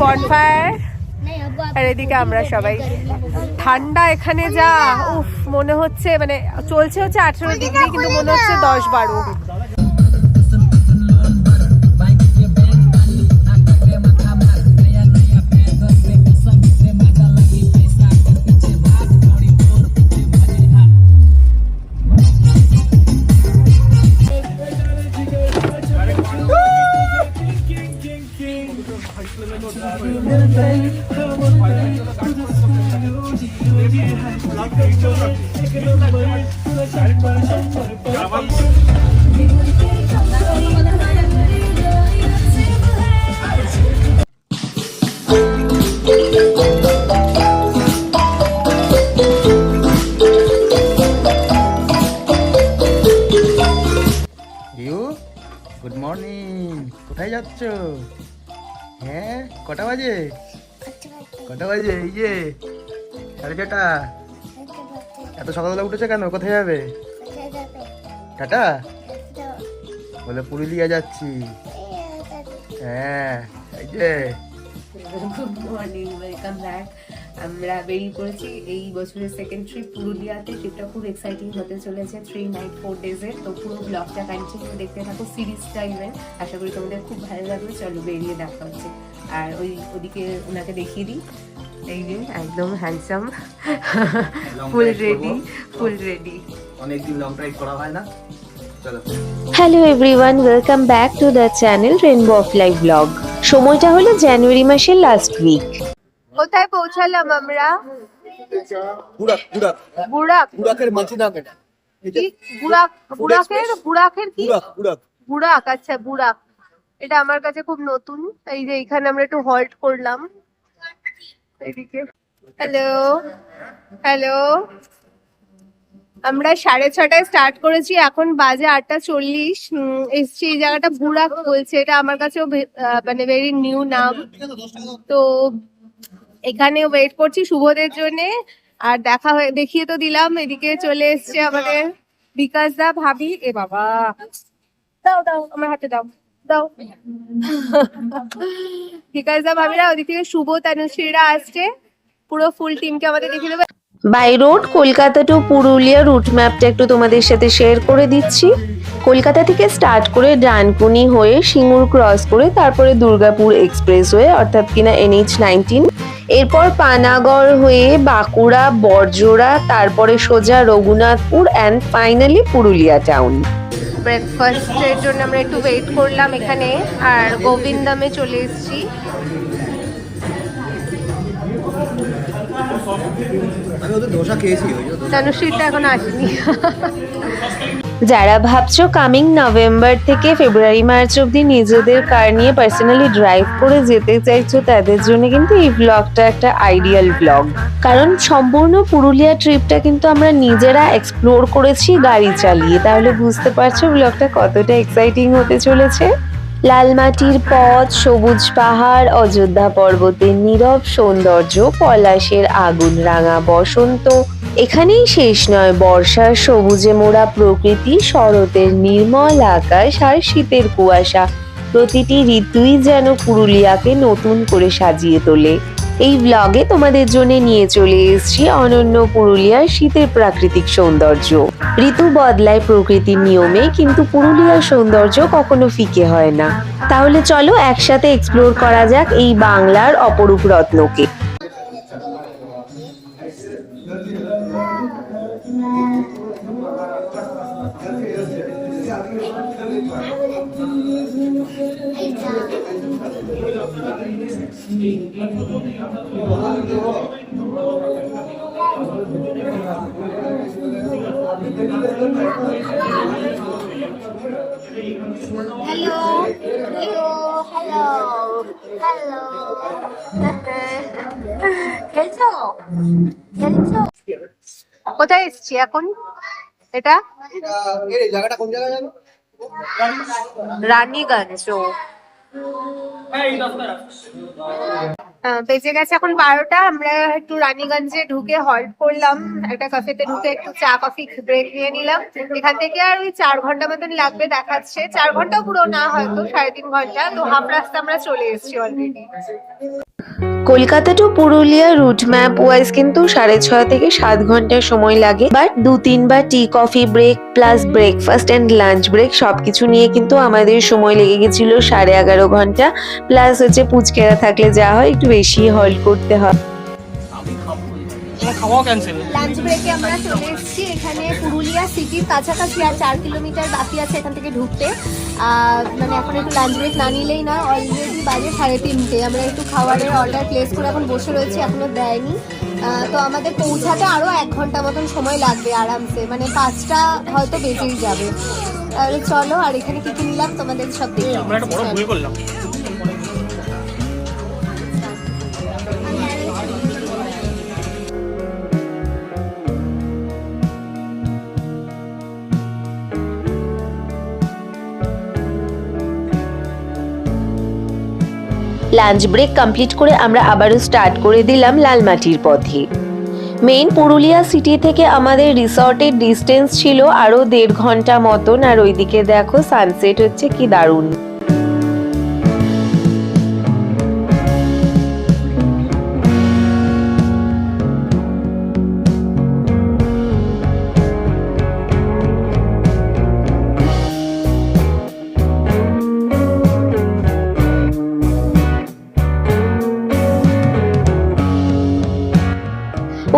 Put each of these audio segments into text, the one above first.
Bonfire, আর এদিকে আমরা সবাই। ঠান্ডা এখানে যা, উফ, মনে হচ্ছে মানে চলছে 18 ডিগ্রি, কিন্তু মনে হচ্ছে 10-12। Good morning. কোথায় যাচ্ছ? হ্যাঁ, কটা বাজে? এই যে 6:30। এত সকালবেলা উঠেছে কেন? কোথায় যাবে? টাটা বলে পুরুলিয়া যাচ্ছি। হ্যাঁ, এই যে গুড মর্নিং, ওয়েলকাম ব্যাক। আমরা বেরিয়ে পড়েছি এই বছরের সেকেন্ড ট্রিপ পুরুলিয়াতে। ট্রিপটা খুব এক্সাইটিং হতে চলেছে, 3 নাইট 4 ডেজের। তো পুরো ব্লগটা কন্টিনিউ দেখতে থাকো, সিরিজ টাইপের। আশা করি তোমাদের খুব ভালো লাগবে। চলো বেরিয়ে দেখা হচ্ছে। আর ওদিকে ওনাকে দেখিয়ে দিই, এই যে একদম হ্যান্ডসাম, ফুল রেডি। অনেকদিন লং ড্রাইভ করা হয় না। চলো। Hello everyone, welcome back to the channel rainbow of life blog. সময়টা হলো জানুয়ারি মাসের লাস্ট উইক। কোথায় পৌঁছালাম আমরা? বুড়াকের মাঝি নাম এটা। বুড়াক, আচ্ছা বুড়াক। এটা আমার কাছে খুব নতুন। এই যে এখানে আমরা একটু হল্ট করলাম এইদিকে। হ্যালো, আমরা 6:30টায় স্টার্ট করেছি, এখন বাজে 8:40। এসছি এই জায়গাটা বুড়াক বলছে। এটা আমার কাছেও মানে ভেরি নিউ নাম। তো এখানে ওয়েট করছি শুভদের জন্য। আর দেখিয়ে তো দিলাম। এদিকে চলে এসছে আমাদের বিকাশ দা, ভাবি। এ বাবা, দাও আমার হাতে দাও। বিকাশ দা, ভাবিরা, ওদিক থেকে শুভ, তনুশ্রীরা আসছে। পুরো ফুল টিমকে আমাদের দেখিয়ে দেবে। By road Kolkata to Purulia route ম্যাপটা একটু তোমাদের সাথে শেয়ার করে দিচ্ছি। কলকাতা থেকে স্টার্ট করে ডানকুনি হয়ে সিঙ্গুর ক্রস করে তারপরে দুর্গাপুর এক্সপ্রেসওয়ে অর্থাৎ কিনা NH-19, এরপর পানাগড় হয়ে বাঁকুড়া, বড়জোড়া, তারপরে সোজা Raghunathpur and finally Purulia town. ব্রেকফাস্টের জন্য আমরা একটু ওয়েট করলাম এখানে, আর গোবিন্দামে চলে এসেছি। আমি ওদের ধোসা খেয়েছি, তনুশ্রীটা এখন আসেনি। যারা ভাবছো কামিং নভেম্বর থেকে ফেব্রুয়ারি মার্চ অব্দি নিজেদের কার নিয়ে পার্সোনালি ড্রাইভ করে যেতে চাইছো, তাদের জন্য কিন্তু এই ব্লগটা একটা আইডিয়াল ব্লগ। কারণ সম্পূর্ণ পুরুলিয়া ট্রিপটা কিন্তু আমরা নিজেরা এক্সপ্লোর করেছি গাড়ি চালিয়ে। তাহলে বুঝতে পারছো ব্লগটা কতটা এক্সাইটিং হতে চলেছে। লাল মাটির পথ, সবুজ পাহাড়, অযোধ্যা পর্বতের নীরব সৌন্দর্য, পলাশের আগুন রাঙা বসন্ত, এখানেই শেষ নয়। বর্ষার সবুজে মোড়া প্রকৃতি, শরতের নির্মল আকাশ আর শীতের কুয়াশা, প্রতিটি ঋতুই যেন পুরুলিয়াকে নতুন করে সাজিয়ে তোলে। এই ব্লগে তোমাদের জন্য নিয়ে চলে এসেছি অনন্য পুরুলিয়ার শীতের প্রাকৃতিক সৌন্দর্য। ঋতু বদলায় প্রকৃতির নিয়মে, কিন্তু পুরুলিয়ার সৌন্দর্য কখনো ফিকে হয় না। তাহলে চলো একসাথে এক্সপ্লোর করা যাক এই বাংলার অপরূপ রত্নকে। কোথায় এসছি এখন? এটা জায়গাটা কোন জায়গায় জানো? রানীগঞ্জ। বেজে গেছে এখন 12টা। আমরা একটু রানীগঞ্জে ঢুকে হল্ট করলাম, একটা ক্যাফেতে ঢুকে একটু চা কফি ব্রেক নিয়ে নিলাম। এখান থেকে আর ওই 4 ঘন্টা মতন লাগবে দেখাচ্ছে। 4 ঘন্টা পুরো না, হয়তো 3.5 ঘন্টা। তো হাফ রাস্তা আমরা চলে এসেছি already. Kolkata to Purulia route map wise কিন্তু 6.5 থেকে 7 ঘন্টা সময় লাগে, বাট 2-3 বার tea coffee break plus breakfast and lunch break সবকিছু নিয়ে কিন্তু আমাদের সময় লেগে গেছিল 11.5 ঘন্টা। প্লাস হচ্ছে পুচকেরা থাকলে যা হয় একটু বেশি হল্ট করতে হয়। লাঞ্চ ব্রেকে আমরা চলে এসেছি এখানে পুরুলিয়া সিটির কাছাকাছি, আর 4 কিলোমিটার বাকি আছে এখান থেকে ঢুকতে। মানে এখন একটু লাঞ্চ ব্রেক না নিলেই নয়। অলরেডি বাজে 3:30। আমরা একটু খাবারের অর্ডার প্লেস করে এখন বসে রয়েছি, এখনো দেয়নি। তো আমাদের পৌঁছাতে আরও 1 ঘন্টা মতন সময় লাগবে আরামসে, মানে 5টা হয়তো বেজেই যাবে। তাহলে চলো, আর এখানে কি কি নিলাম তোমাদের সব দেখি। আমরা একটা বড় ভুল করলাম। লাঞ্চ ব্রেক কমপ্লিট করে আমরা আবারও স্টার্ট করে দিলাম লালমাটির পথে। মেইন পুরুলিয়া সিটি থেকে আমাদের রিসর্টের ডিস্টেন্স ছিল আরো 1.5 ঘন্টা মতন, আর ওইদিকে দেখো সানসেট হচ্ছে কি দারুণ।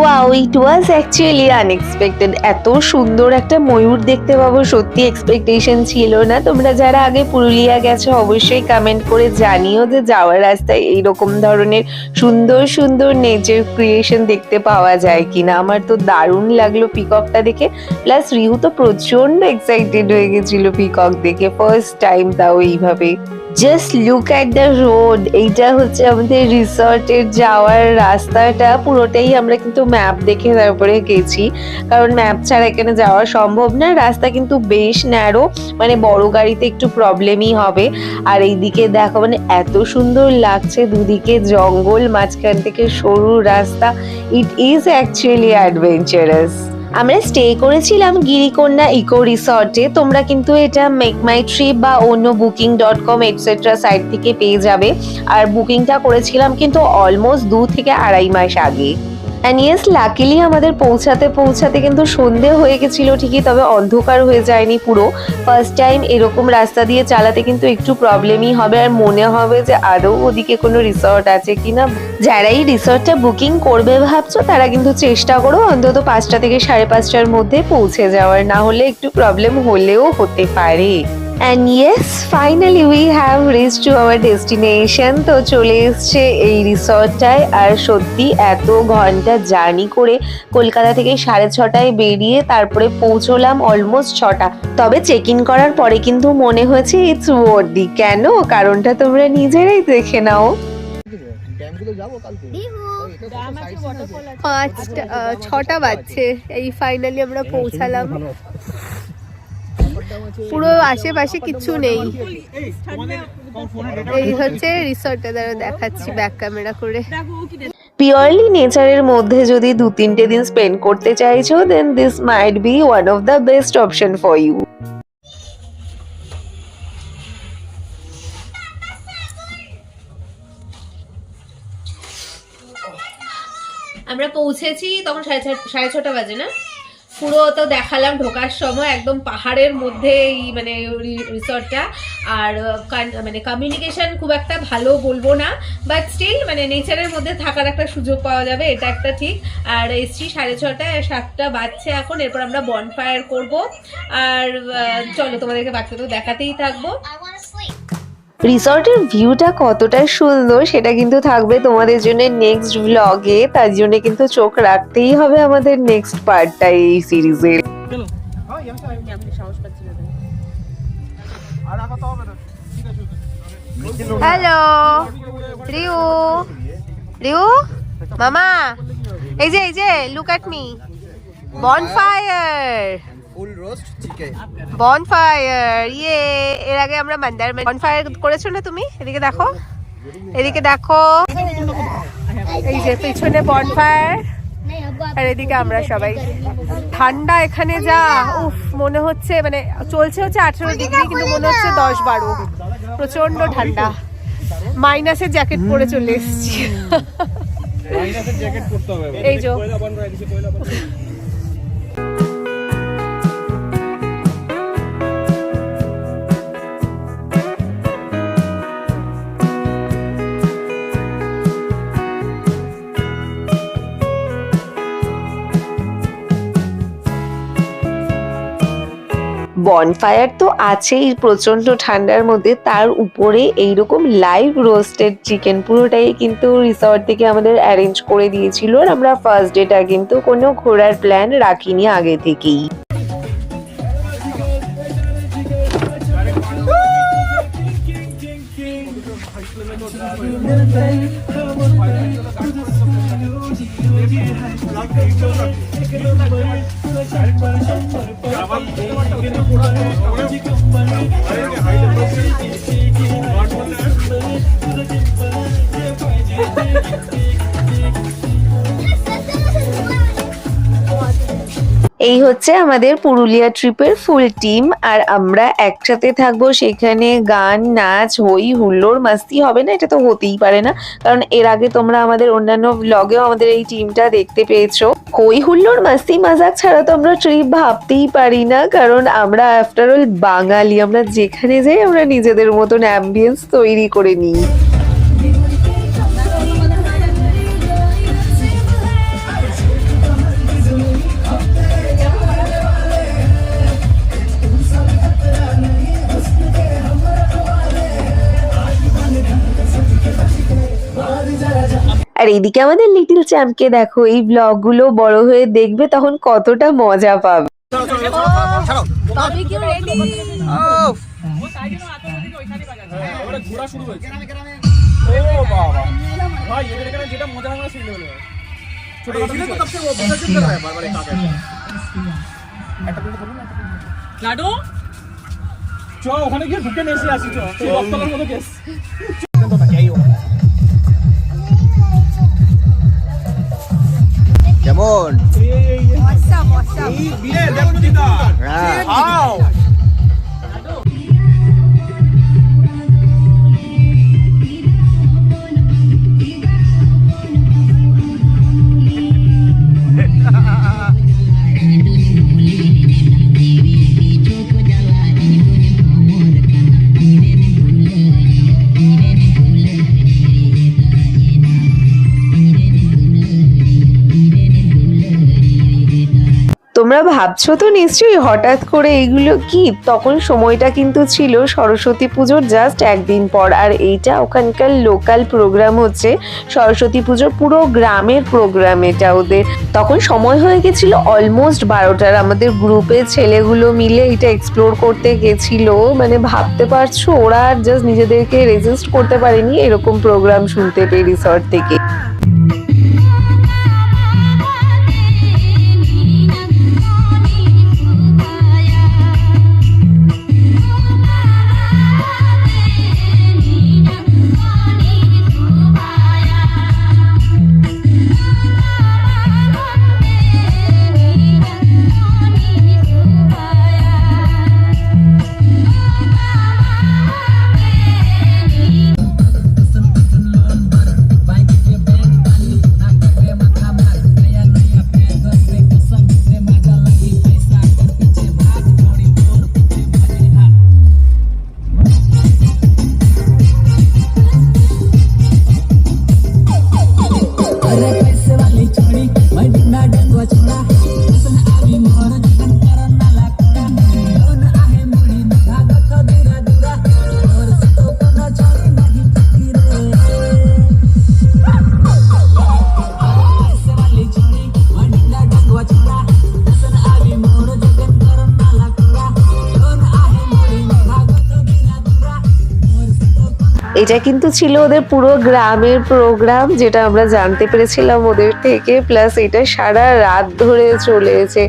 Wow, it was actually unexpected. এত সুন্দর একটা ময়ূর দেখতে পাবো সত্যি এক্সপেকটেশন ছিল না। তোমরা যারা আগে পুরুলিয়া গেছো অবশ্যই কমেন্ট করে জানিও যে যাওয়ার রাস্তায় এইরকম ধরনের সুন্দর সুন্দর নেচার ক্রিয়েশন দেখতে পাওয়া যায় কিনা। আমার তো দারুণ লাগলো পিককটা দেখে। প্লাস রিহু তো প্রচন্ড এক্সাইটেড হয়ে গেছিল পিকক দেখে, ফার্স্ট টাইম তাও এইভাবে। Just look at the road. এইটা হচ্ছে আমাদের রিসর্টের যাওয়ার রাস্তাটা, পুরোটাই আমরা কিন্তু ম্যাপ দেখে তারপরে গেছি, কারণ ম্যাপ ছাড়া এখানে যাওয়া সম্ভব না। রাস্তা কিন্তু বেশ ন্যারো, মানে বড় গাড়িতে একটু প্রবলেমই হবে। আর এইদিকে দেখো মানে এত সুন্দর লাগছে, দুদিকে জঙ্গল, মাঝখান থেকে সরু রাস্তা। It is actually adventurous. আমরা স্টে করেছিলাম গিরিকন্যা ইকো রিসর্টে। তোমরা কিন্তু এটা মেক মাই ট্রিপ বা অন্য booking.com এটসেট্রা সাইট থেকে পেয়ে যাবে। আর বুকিংটা করেছিলাম কিন্তু অলমোস্ট 2 থেকে 2.5 মাস আগে। অ্যান্ড ইয়েস, লাকিলি আমাদের পৌঁছাতে কিন্তু সন্ধে হয়ে গেছিল ঠিকই, তবে অন্ধকার হয়ে যায়নি পুরো। ফার্স্ট টাইম এরকম রাস্তা দিয়ে চালাতে কিন্তু একটু প্রবলেমই হবে, আর মনে হবে যে আদৌ ওদিকে কোনো রিসর্ট আছে কিনা। যারা এই রিসর্টটা বুকিং করবে ভাবছো তারা কিন্তু চেষ্টা করো অন্তত 5টা থেকে 5:30টার মধ্যে পৌঁছে যাওয়ার, না হলে একটু প্রবলেম হলেও হতে পারে। And yes, finally we have reached to our destination. তো চলে এসছে এই রিসর্টটায়। আর সত্যি এত ঘন্টা জার্নি করে কলকাতা থেকে 6:30টায় বেরিয়ে তারপরে পৌঁছলাম অলমোস্ট 6টা। তবে চেক ইন করার পরে কিন্তু মনে হয়েছে ইটস ওয়ার্দি। কেন? কারণটা তোমরা নিজেরাই দেখে নাও। 6টা বাজছে, এই ফাইনালি আমরা পৌঁছালাম। পুরো আশেপাশে কিছু নেই। এই হচ্ছে রিসর্টটা, দ্বারা দেখাচ্ছি ব্যাক ক্যামেরা করে। পিওরলি নেচারের মধ্যে যদি 2-3টে দিন স্পেন্ড করতে চাইছো, then this might be one of the best option for you. আমরা পৌঁছেছি তখন 6:30 বাজে না? পুরো তো দেখালাম ঢোকার সময়, একদম পাহাড়ের মধ্যে এই মানে রিসর্টটা। আর মানে কমিউনিকেশন খুব একটা ভালো বলবো না, বাট স্টিল মানে নেচারের মধ্যে থাকার একটা সুযোগ পাওয়া যাবে, এটা একটা ঠিক। আর এসছি 6:30টায়, 7টা বাজছে এখন। এরপর আমরা বনফায়ার করব। আর চলো তোমাদেরকে বাকি তো দেখাতেই থাকবো। রিসর্টের ভিউটা কতটা সুন্দর সেটা কিন্তু থাকবে তোমাদের জন্য নেক্সট ভ্লগে। তার জন্য কিন্তু চোখ রাখতেই হবে আমাদের নেক্সট পার্টটা এই সিরিজের। হ্যালো রিউ, রিউ মামা, এই যে look at me, bonfire, full roast chicken, bonfire. এর আগে আমরা মান্দার বনফায়ার করেছো না তুমি? এদিকে দেখো, এদিকে দেখো, এই যে পেছনে বনফায়ার, আর এদিকে আমরা সবাই। ঠান্ডা এখানে যা, উফ, মনে হচ্ছে মানে চলছে 18 ডিগ্রি, কিন্তু মনে হচ্ছে 10-12, প্রচন্ড ঠান্ডা। মাইনাসের জ্যাকেট পরে চলে এসেছি। এই যে বনফায়ার তো আছেই প্রচন্ড ঠান্ডার মধ্যে, তার উপরে এইরকম লাইভ রোস্টেড চিকেন পুরোটাই কিন্তু রিসর্ট থেকে আমাদের অ্যারেঞ্জ করে দিয়েছিল। আর আমরা ফার্স্ট ডেটা কিন্তু কোনো ঘোরার প্ল্যান রাখিনি আগে থেকেই। এই হচ্ছে আমাদের পুরুলিয়া ট্রিপের ফুল টিম, আর আমরা একসাথে থাকবো সেখানে। গান, নাচ, হই হুল্লোড়, মাস্তি হবে না এটা তো হতেই পারে না, কারণ এর আগে তোমরা আমাদের অন্যান্য ব্লগেও আমাদের এই টিমটা দেখতে পেয়েছো। হই হুল্লোড়, মাস্তি মাজাক ছাড়া তো আমরা ট্রিপ ভাবতেই পারি না, কারণ আমরা আফটার অল বাঙালি। আমরা যেখানে যাই আমরা নিজেদের মতন অ্যাম্বিয়েন্স তৈরি করে নিই। আর এইদিকে আমাদের লিটল চ্যাম্পকে দেখো, এই ব্লগগুলো বড় হয়ে দেখবে তখন কতটা মজা পাবে। লাডু চ ওখানে গিয়ে ঢুকে নেসে আসি চ বক্তলার মতো কেস কেমন এই বিয়ে দেখো দিদা আও তোমরা ভাবছো তো নিশ্চয়ই হঠাৎ করে এগুলো কি, তখন সময়টা কিন্তু ছিল সরস্বতী পুজোর জাস্ট একদিন পর। আর এইটা ওখানকার লোকাল প্রোগ্রাম হচ্ছে সরস্বতী পুজোর, পুরো গ্রামের প্রোগ্রাম এটা ওদের। তখন সময় হয়ে গেছিল অলমোস্ট 12টার। আমাদের গ্রুপের ছেলেগুলো মিলে এটা এক্সপ্লোর করতে গেছিল। মানে ভাবতে পারছো ওরা জাস্ট নিজেদেরকে রেজিস্ট করতে পারেনি এরকম প্রোগ্রাম শুনতে পেয়ে রিসর্ট থেকে। এটা কিন্তু ছিল ওদের পুরো গ্রামের প্রোগ্রাম, যেটা আমরা জানতে পেরেছিলাম ওদের থেকে। প্লাস এটা সারা রাত ধরে চলেছে।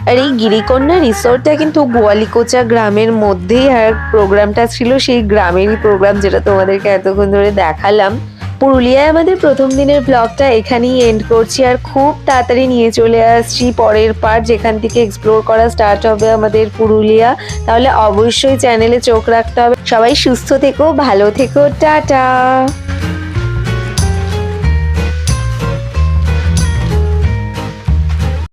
আর এই গিরিকন্যা রিসোর্টটা কিন্তু গোয়ালিকোচা গ্রামের মধ্যেই, আর প্রোগ্রামটা ছিল সেই গ্রামেরই প্রোগ্রাম যেটা তোমাদেরকে এতক্ষণ ধরে দেখালাম। পুরুলিয়ায় আমাদের প্রথম দিনের ব্লগটা এখানেই এন্ড করছি, আর খুব তাড়াতাড়ি নিয়ে চলে আসছি পরের পার্ট, যেখান থেকে এক্সপ্লোর করা স্টার্ট হবে আমাদের পুরুলিয়া। তাহলে অবশ্যই চ্যানেলে চোখ রাখতে হবে। সবাই সুস্থ থেকো, ভালো থেকো, টাটা।